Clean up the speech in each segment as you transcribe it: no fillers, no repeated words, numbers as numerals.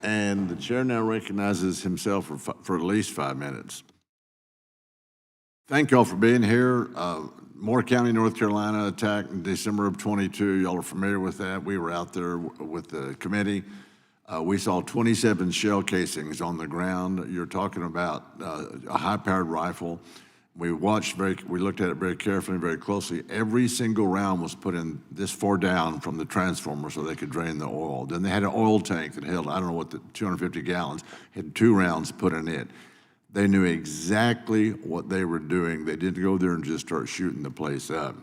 And the chair now recognizes himself for at least 5 minutes. Thank y'all for being here. Moore County, North Carolina attack in December of 22. Y'all are familiar with that. We were out there with the committee. We saw 27 shell casings on the ground. You're talking about a high-powered rifle. We looked at it very carefully, very closely. Every single round was put in this far down from the transformer so they could drain the oil. Then they had an oil tank that held, I don't know what, 250 gallons, had 2 rounds put in it. They knew exactly what they were doing. They didn't go there and just start shooting the place up.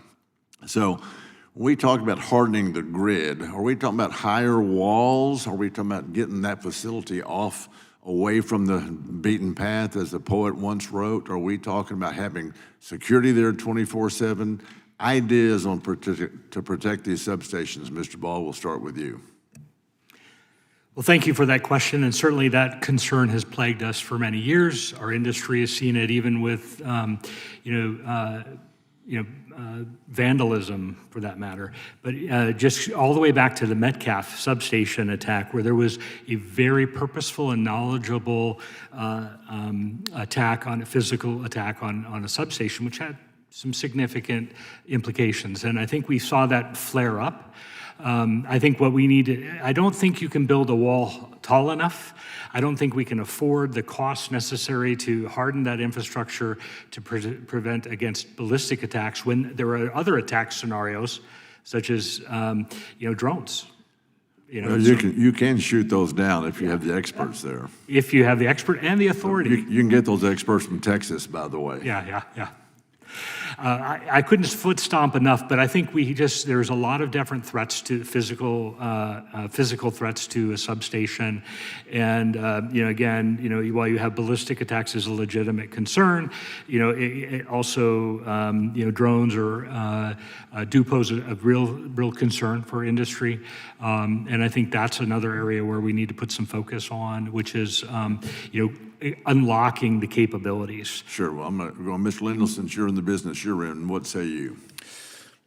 So when we talk about hardening the grid, are we talking about higher walls? Are we talking about getting that facility away from the beaten path, as the poet once wrote? Are we talking about having security there 24/7? Ideas on to protect these substations. Mr. Ball, we'll start with you. Well, thank you for that question, and certainly that concern has plagued us for many years. Our industry has seen it even with, vandalism, for that matter. But just all the way back to the Metcalf substation attack, where there was a very purposeful and knowledgeable physical attack on a substation, which had some significant implications. And I think we saw that flare up. I think what we need I don't think you can build a wall tall enough. I don't think we can afford the costs necessary to harden that infrastructure to prevent against ballistic attacks when there are other attack scenarios, such as drones. You can shoot those down if you have the experts there. If you have the expert and the authority. You can get those experts from Texas, by the way. Yeah. I couldn't foot stomp enough, but I think there's a lot of different threats to physical threats to a substation. And, while you have ballistic attacks as a legitimate concern, it also, drones do pose a real concern for industry. And I think that's another area where we need to put some focus on, which is, unlocking the capabilities. Sure. Well, I'm going to go on Mr. Lindell, since you're in the business you're in. What say you?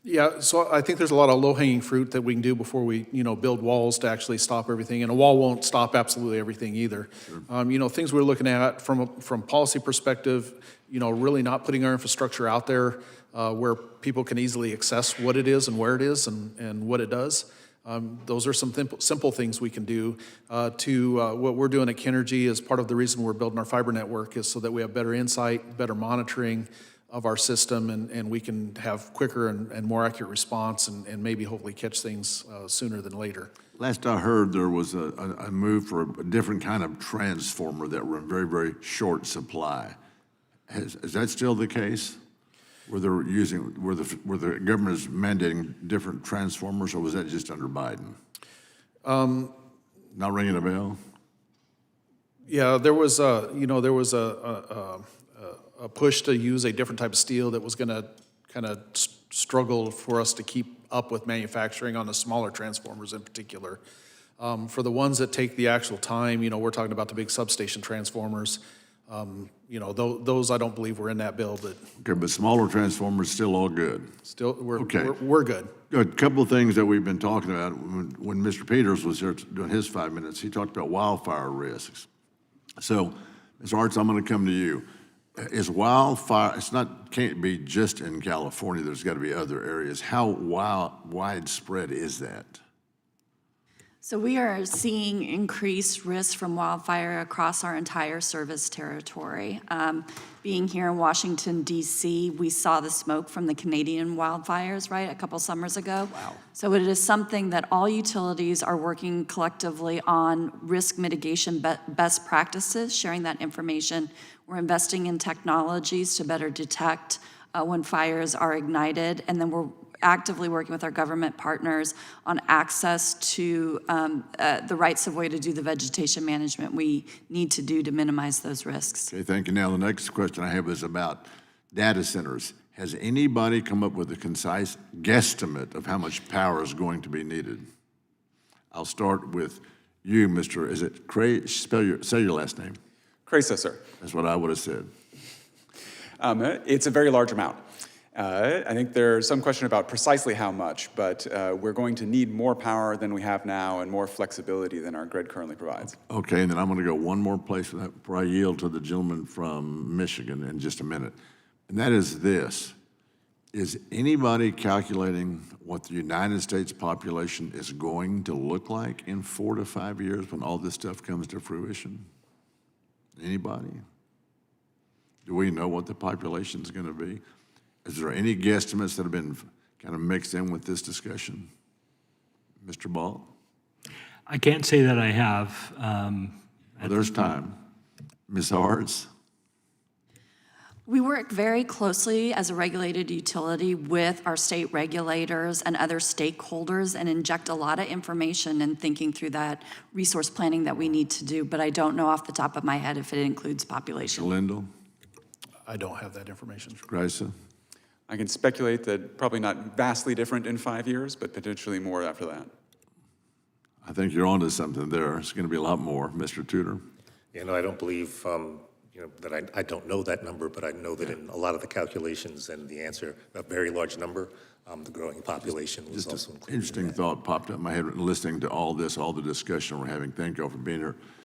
Yeah, so I think there's a lot of low-hanging fruit that we can do before we, build walls to actually stop everything. And a wall won't stop absolutely everything either. Sure. Things we're looking at from policy perspective, really not putting our infrastructure out there where people can easily access what it is and where it is and what it does. Those are some simple things we can do. What we're doing at Kenergy as part of the reason we're building our fiber network is so that we have better insight, better monitoring of our system, and we can have quicker and more accurate response and maybe hopefully catch things sooner than later. Last I heard, there was a move for a different kind of transformer that were in very, very short supply. Is that still the case? Were the government is mandating different transformers, or was that just under Biden? Not ringing a bell? Yeah, there was a push to use a different type of steel that was going to kind of struggle for us to keep up with manufacturing on the smaller transformers in particular. For the ones that take the actual time, we're talking about the big substation transformers. Those I don't believe were in that bill. But smaller transformers still all good. Still, we're good. A couple of things that we've been talking about. When Mr. Peters was here doing his 5 minutes, he talked about wildfire risks. So, Ms. Arts, I'm going to come to you. Is wildfire? Can't be just in California. There's got to be other areas. How widespread is that? So we are seeing increased risk from wildfire across our entire service territory. Being here in Washington, D.C., we saw the smoke from the Canadian wildfires, right, a couple summers ago. Wow. So it is something that all utilities are working collectively on risk mitigation best practices, sharing that information. We're investing in technologies to better detect when fires are ignited, and then we're actively working with our government partners on access to the rights of way to do the vegetation management we need to do to minimize those risks. Okay, thank you. Now, the next question I have is about data centers. Has anybody come up with a concise guesstimate of how much power is going to be needed? I'll start with you, Mr. Is it Cray? Say your last name. Cresa, sir. That's what I would have said. It's a very large amount. I think there's some question about precisely how much, but we're going to need more power than we have now and more flexibility than our grid currently provides. Okay, and then I'm going to go one more place with that before I yield to the gentleman from Michigan in just a minute. And that is this. Is anybody calculating what the United States population is going to look like in 4 to 5 years when all this stuff comes to fruition? Anybody? Do we know what the population is going to be? Is there any guesstimates that have been kind of mixed in with this discussion? Mr. Ball? I can't say that I have. Well, there's time. Ms. Harts? We work very closely as a regulated utility with our state regulators and other stakeholders and inject a lot of information in thinking through that resource planning that we need to do, but I don't know off the top of my head if it includes population. Lindell? I don't have that information. Grayson? I can speculate that probably not vastly different in 5 years, but potentially more after that. I think you're onto something there. It's going to be a lot more. Mr. Tudor? You know, I don't believe, that I don't know that number, but I know that in a lot of the calculations and the answer, a very large number, the growing population was also included. Interesting thought popped up in my head listening to all this, all the discussion we're having. Thank you all for being here.